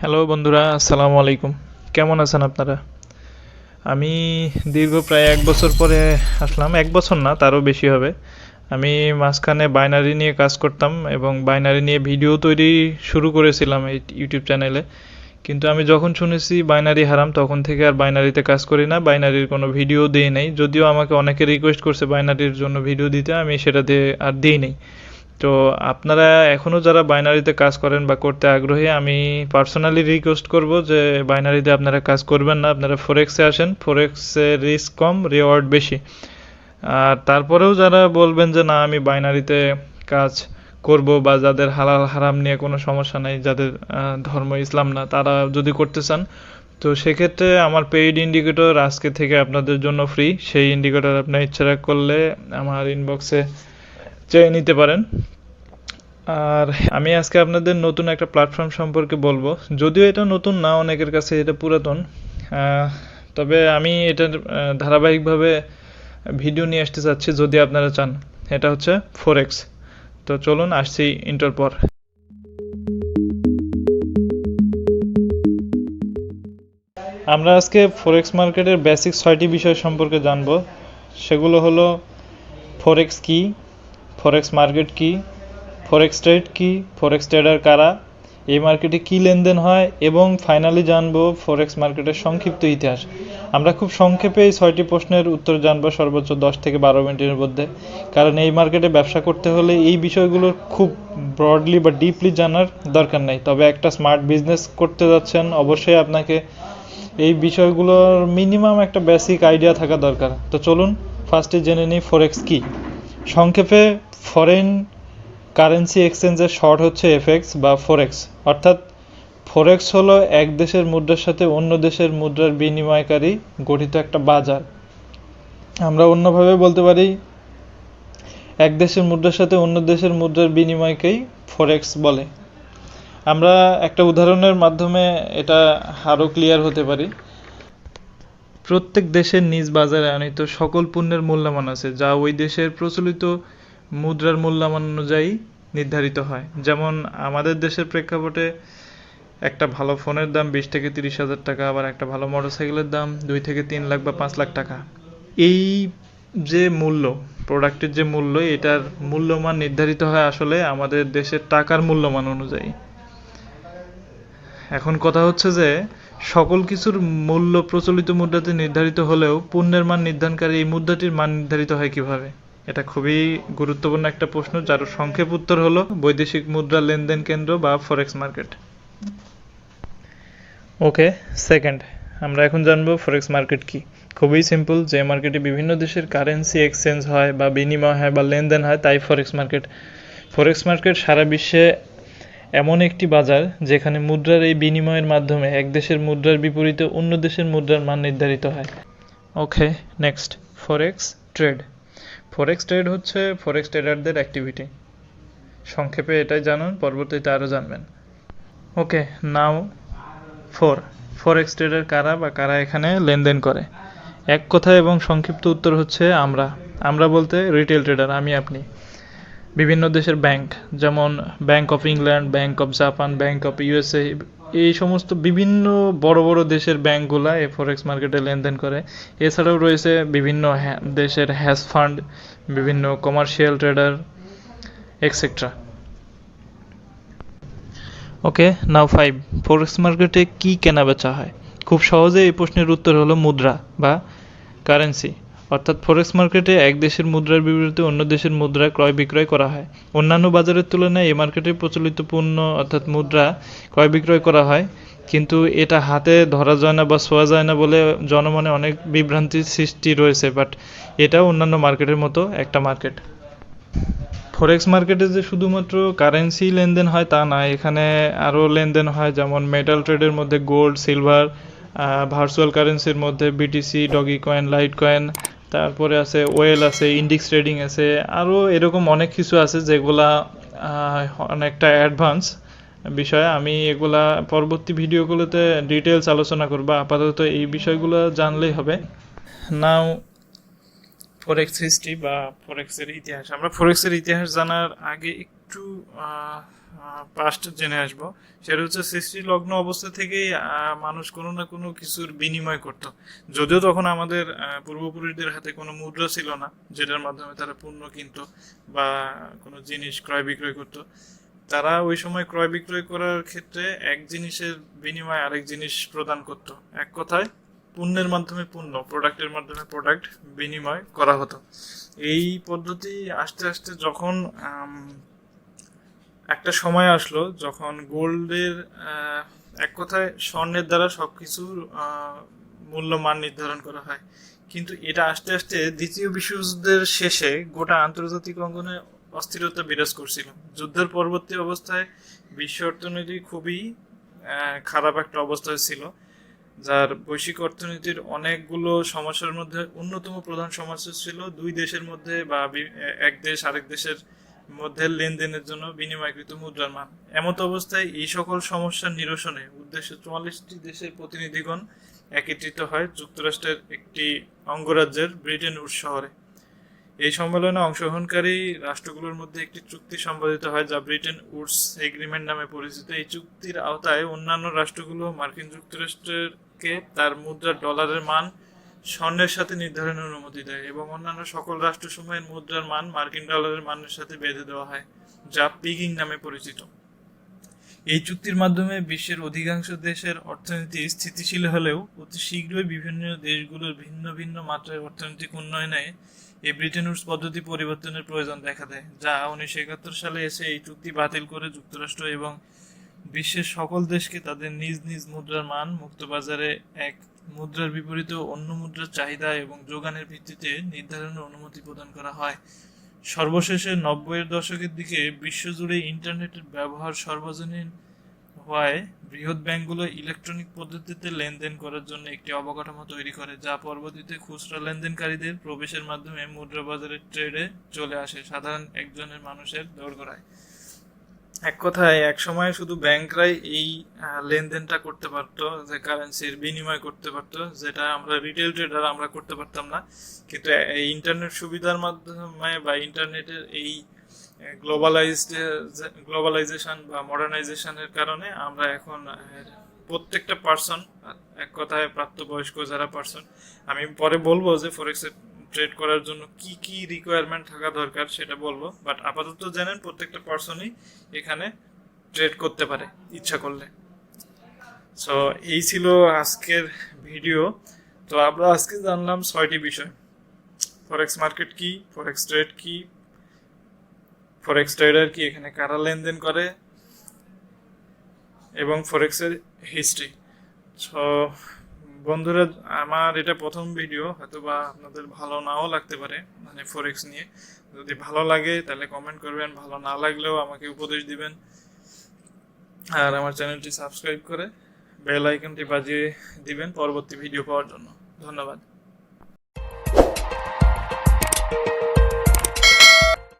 Hello বন্ধুরা, আসসালামু আলাইকুম। কেমন আছেন আপনারা? আমি দীর্ঘ প্রায় 1 বছর পরে আসলাম। 1 বছর না, তারও বেশি হবে। আমি মাঝখানে বাইনারি নিয়ে কাজ করতাম এবং বাইনারি নিয়ে ভিডিও তৈরি শুরু করেছিলাম এই ইউটিউব চ্যানেলে। কিন্তু আমি যখন শুনেছি বাইনারি হারাম, তখন থেকে আর বাইনারিতে কাজ করি না, বাইনারির কোনো ভিডিও দিই নাই। যদিও আমাকে অনেকে রিকোয়েস্ট করছে বাইনারির জন্য ভিডিও দিতে, আমি সেটা দিয়ে আর দিই নাই। তো আপনারা এখনও যারা বাইনারিতে কাজ করেন বা করতে আগ্রহী, আমি পার্সোনালি রিকোয়েস্ট করব যে বাইনারিতে আপনারা কাজ করবেন না, আপনারা ফরেক্সে আসেন। ফরেক্সে রিস্ক কম, রিওয়ার্ড বেশি। আর তারপরেও যারা বলবেন যে না আমি বাইনারিতে কাজ করব, বা যাদের হালাল হারাম নিয়ে কোনো সমস্যা নাই, যাদের ধর্ম ইসলাম না, তারা যদি করতে চান, তো সেক্ষেত্রে আমার পেইড ইন্ডিকেটর আজকে থেকে আপনাদের জন্য ফ্রি। সেই ইন্ডিকেটর আপনার ইচ্ছা করলে আমার ইনবক্সে চেয়ে নিতে পারেন। আর আমি আজকে আপনাদের নতুন একটা প্ল্যাটফর্ম সম্পর্কে বলবো। যদিও এটা নতুন না, অনেকের কাছে এটা পুরাতন। তবে আমি এটার ধারাবাহিকভাবে ভিডিও নিয়ে আসতে চাচ্ছি, যদি আপনারা চান। এটা হচ্ছে ফোরেক্স। তো চলুন, আসছি ইন্টার পর। আমরা আজকে ফরেক্স মার্কেটের বেসিক 6টি বিষয় সম্পর্কে জানবো। সেগুলো হলো ফরেক্স কি, ফরেক্স মার্কেট কি, ফরেক্স ট্রেড কি, ফরেক্স ট্রেডার কারা, এই মার্কেটে কি লেনদেন হয়, এবং ফাইনালি জানবো ফরেক্স মার্কেটের সংক্ষিপ্ত ইতিহাস। আমরা খুব সংক্ষেপে এই 6টি প্রশ্নের উত্তর জানবো সর্বোচ্চ 10 থেকে 12 মিনিটের মধ্যে। কারণ এই মার্কেটে ব্যবসা করতে হলে এই বিষয়গুলোর খুব ব্রডলি বা ডিপলি জানার দরকার নেই। তবে একটা স্মার্ট বিজনেস করতে যাচ্ছেন, অবশ্যই আপনাকে এই বিষয়গুলোর মিনিমাম একটা বেসিক আইডিয়া থাকা দরকার। তো চলুন ফার্স্টে জেনে নিই ফরেক্স কি। সংক্ষেপে ফরেন কারেন্সি এক্সচেঞ্জের শর্ট হচ্ছে এফএক্স বা ফরেক্স। অর্থাৎ ফরেক্স হলো এক দেশের মুদ্রার সাথে অন্য দেশের মুদ্রার বিনিময়কারী গঠিত একটা বাজার। আমরা অন্যভাবে বলতে পারি, এক দেশের মুদ্রার সাথে অন্য দেশের মুদ্রার বিনিময়কেই ফরেক্স বলে। আমরা একটা উদাহরণের মাধ্যমে এটা আরও ক্লিয়ার হতে পারি। প্রত্যেক দেশের নিজ বাজারে আনিত সকল পণ্যের মূল্যমান আছে, যা ওই দেশের প্রচলিত মুদ্রার মূল্যমান অনুযায়ী নির্ধারিত হয়। যেমন আমাদের দেশের প্রেক্ষাপটে একটা ভালো ফোনের দাম 20 থেকে 30 হাজার টাকা, আবার একটা ভালো মোটরসাইকেলের দাম 2 থেকে 3 লাখ বা 5 লাখ টাকা। এই যে মূল্য, প্রোডাক্টের যে মূল্য, এটার মূল্যমান নির্ধারিত হয় আসলে আমাদের দেশের টাকার মূল্যমান অনুযায়ী। এখন কথা হচ্ছে যে সকল কিছুর মূল্য প্রচলিত মুদ্রাতে নির্ধারিত হলেও পণ্যের মান নির্ধারণকারী এই মুদ্রাটির মান নির্ধারিত হয় কিভাবে? এটা খুবই গুরুত্বপূর্ণ একটা প্রশ্ন, যার সংক্ষেপ উত্তর হলো বৈদেশিক মুদ্রা লেনদেন কেন্দ্র বা ফরেক্স মার্কেট। ওকে, সেকেন্ড, আমরা এখন জানবো ফরেক্স মার্কেট কি। খুবই সিম্পল, যে মার্কেটে বিভিন্ন দেশের কারেন্সি এক্সচেঞ্জ হয় বা বিনিময় হয় বা লেনদেন হয়, তাই ফরেক্স মার্কেট। ফরেক্স মার্কেট সারা বিশ্বে এমন একটি বাজার যেখানে মুদ্রার এই বিনিময়ের মাধ্যমে এক দেশের মুদ্রার বিপরীতে অন্য দেশের মুদ্রার মান নির্ধারিত হয়। Okay, next, forex trade. Forex trade হচ্ছে ফরেক্স ট্রেডারদের অ্যাক্টিভিটি। সংক্ষেপে এটাই জানুন, পরবর্তীতে আরও জানবেন। ওকে, নাও ফরেক্স ট্রেডার কারা বা কারা এখানে লেনদেন করে? এক কথা এবং সংক্ষিপ্ত উত্তর হচ্ছে আমরা বলতে রিটেল ট্রেডার, আমি আপনি। বিভিন্ন দেশের ব্যাংক, যেমন bank of England, bank of Japan, bank of USA, এই সমস্ত বিভিন্ন বড় বড় দেশের ব্যাংকগুলা এই ফরেক্স মার্কেটে লেনদেন করে। এছাড়াও রয়েছে বিভিন্ন দেশের হ্যাজ ফান্ড, বিভিন্ন কমার্শিয়াল ট্রেডার, এক্সেট্রা। ওকে, নাও 5, ফরেক্স মার্কেটে কি কেনা বেচা হয়? খুব সহজে এই প্রশ্নের উত্তর হলো মুদ্রা বা কারেন্সি। অর্থাৎ ফরেক্স মার্কেটে এক দেশের মুদ্রার বিপরীতে অন্য দেশের মুদ্রা ক্রয় বিক্রয় করা হয়। অন্যান্য বাজারের তুলনায় এই মার্কেটে প্রচলিত পণ্য অর্থাৎ মুদ্রা ক্রয় বিক্রয় করা হয়, কিন্তু এটা হাতে ধরা যায় না বা ছোঁয়া যায় না বলে জনমনে অনেক বিভ্রান্তির সৃষ্টি রয়েছে। বাট এটাও অন্যান্য মার্কেটের মতো একটা মার্কেট। ফরেক্স মার্কেটে যে শুধুমাত্র কারেন্সি লেনদেন হয় তা না, এখানে আরও লেনদেন হয়, যেমন মেটাল ট্রেডের মধ্যে গোল্ড, সিলভার, ভার্চুয়াল কারেন্সির মধ্যে BTC, doggy coin, light coin, তারপরে আছে ওয়েল, আছে ইন্ডেক্স ট্রেডিং, আছে আরও এরকম অনেক কিছু আছে যেগুলা অনেকটা অ্যাডভান্স বিষয়। আমি এগুলা পরবর্তী ভিডিওগুলোতে ডিটেলস আলোচনা করব, আপাতত এই বিষয়গুলো জানলেই হবে। নাও ফরেক্স হিস্ট্রি বা ফরেক্সের ইতিহাস। আমরা ফরেক্সের ইতিহাস জানার আগে একটু পাস্ট জেনে আসবো। সেটা হচ্ছে সৃষ্টি লগ্ন অবস্থা থেকেই মানুষ কোনো না কোনো কিছুর বিনিময় করত। যদিও তখন আমাদের পূর্বপুরুষদের হাতে কোনো মুদ্রা ছিল না যেটার মাধ্যমে তারা পণ্য কিনতো বা কোনো জিনিস ক্রয় বিক্রয় করতো। তারা ওই সময় ক্রয় বিক্রয় করার ক্ষেত্রে এক জিনিসের বিনিময়ে আরেক জিনিস প্রদান করত। এক কথায় পণ্যের মাধ্যমে পণ্য, প্রোডাক্টের মাধ্যমে প্রোডাক্ট বিনিময় করা হতো। এই পদ্ধতি আস্তে আস্তে যখন একটা সময় আসলো যখন গোল্ডের এক কথায় স্বর্ণের দ্বারা সবকিছুর মূল্যমান নির্ধারণ করা হয়, কিন্তু এটা আস্তে আস্তে দ্বিতীয় বিশ্বযুদ্ধের শেষে গোটা আন্তর্জাতিক অঙ্গনে অস্থিরতা বিরাজ করছিল। যুদ্ধের পরবর্তী অবস্থায় বিশ্ব অর্থনীতি খুবই খারাপ একটা অবস্থায় ছিল, যার বৈশ্বিক অর্থনীতির অনেকগুলো সমস্যার মধ্যে অন্যতম প্রধান সমস্যা ছিল দুই দেশের মধ্যে বা এক দেশ আরেক দেশের মধ্যে লেনদেনের জন্য বিনিময়কৃত মুদ্রার মান। এমত অবস্থায় এই সকল সমস্যার নিরসনে উদ্দেশ্যে 44টি দেশের প্রতিনিধিগণ একত্রিত হয় যুক্তরাষ্ট্রের একটি অঙ্গরাজ্যের ব্রিটেন উডস শহরে। এই সম্মেলনে অংশগ্রহণকারী রাষ্ট্রগুলোর মধ্যে একটি চুক্তি সম্পাদিত হয় যা ব্রিটেন উডস এগ্রিমেন্ট নামে পরিচিত। এই চুক্তির আওতায় অন্যান্য রাষ্ট্রগুলো মার্কিন যুক্তরাষ্ট্রকে তার মুদ্রা ডলারের মান স্বর্ণের সাথে নির্ধারণের অনুমতি দেয় এবং অন্যান্য সকল রাষ্ট্রসমূহের মুদ্রার মান মার্কিন ডলারের মানের সাথে বেঁধে দেওয়া হয়, যা পিগিং নামে পরিচিত। এই চুক্তির মাধ্যমে বিশ্বের অধিকাংশ দেশের অর্থনীতি স্থিতিশীল হলেও অতি শীঘ্রই বিভিন্ন দেশগুলোর ভিন্ন ভিন্ন মাত্রায় অর্থনৈতিক উন্নয়নে এই ব্রিটেন উডস পদ্ধতি পরিবর্তনের প্রয়োজন দেখা দেয়, যা 1971 সালে এসে এই চুক্তি বাতিল করে যুক্তরাষ্ট্র এবং বিশ্বের সকল দেশকে তাদের নিজ নিজ মুদ্রার মান মুক্তবাজারে এক মুদ্রার বিপরীতে অন্য মুদ্রার চাহিদা এবং যোগানের ভিত্তিতে নির্ধারণের অনুমতি প্রদান করা হয়। সর্বশেষে 90-এর দশকের দিকে বিশ্বজুড়ে ইন্টারনেটের ব্যবহার সর্বজনীন হওয়ায় বৃহৎ ব্যাংকগুলো ইলেকট্রনিক পদ্ধতিতে লেনদেন করার জন্য একটি অবকাঠামো তৈরি করে, যা পরবর্তীতে খুচরা লেনদেনকারীদের প্রবেশের মাধ্যমে মুদ্রা বাজারের ট্রেডে চলে আসে সাধারণ একজনের মানুষের দোরগোড়ায়। এক কথায় এক সময় শুধু ব্যাংকরাই এই লেনদেনটা করতে পারতো, যে কারেন্সির বিনিময় করতে পারতো, যেটা আমরা রিটেল ট্রেডার আমরা করতে পারতাম না। কিন্তু এই ইন্টারনেট সুবিধার মাধ্যমে বা ইন্টারনেটের এই গ্লোবালাইজেশন বা মডার্নাইজেশনের কারণে আমরা এখন প্রত্যেকটা পার্সন, এক কথায় প্রাপ্তবয়স্ক যারা পার্সন, আমি পরে বলবো যে ফরেক্সে ট্রেড করার জন্য কি কি রিকোয়ারমেন্ট থাকা দরকার সেটা বলবো, বাট আপাতত জানেন প্রত্যেকটা পার্সনই এখানে ট্রেড করতে পারে ইচ্ছা করলে। সো এই ছিল আজকের ভিডিও। তো আমরা আজকে জানলাম 6টি বিষয়: ফরেক্স মার্কেট কি, ফরেক্স ট্রেড কি, ফরেক্স ট্রেডার কি, এখানে কারা লেনদেন করে, এবং ফরেক্সের হিস্ট্রি। সো বন্ধুরা, আমার এটা প্রথম ভিডিও, হয়তো বা আপনাদের ভালো নাও লাগতে পারে, মানে ফরেক্স নিয়ে। যদি ভালো লাগে তাহলে কমেন্ট করবেন, ভালো না লাগলেও আমাকে উপদেশ দিবেন, আর আমার চ্যানেলটি সাবস্ক্রাইব করে বেল আইকনটি বাজিয়ে দিবেন পরবর্তী ভিডিও পাওয়ার জন্য। ধন্যবাদ।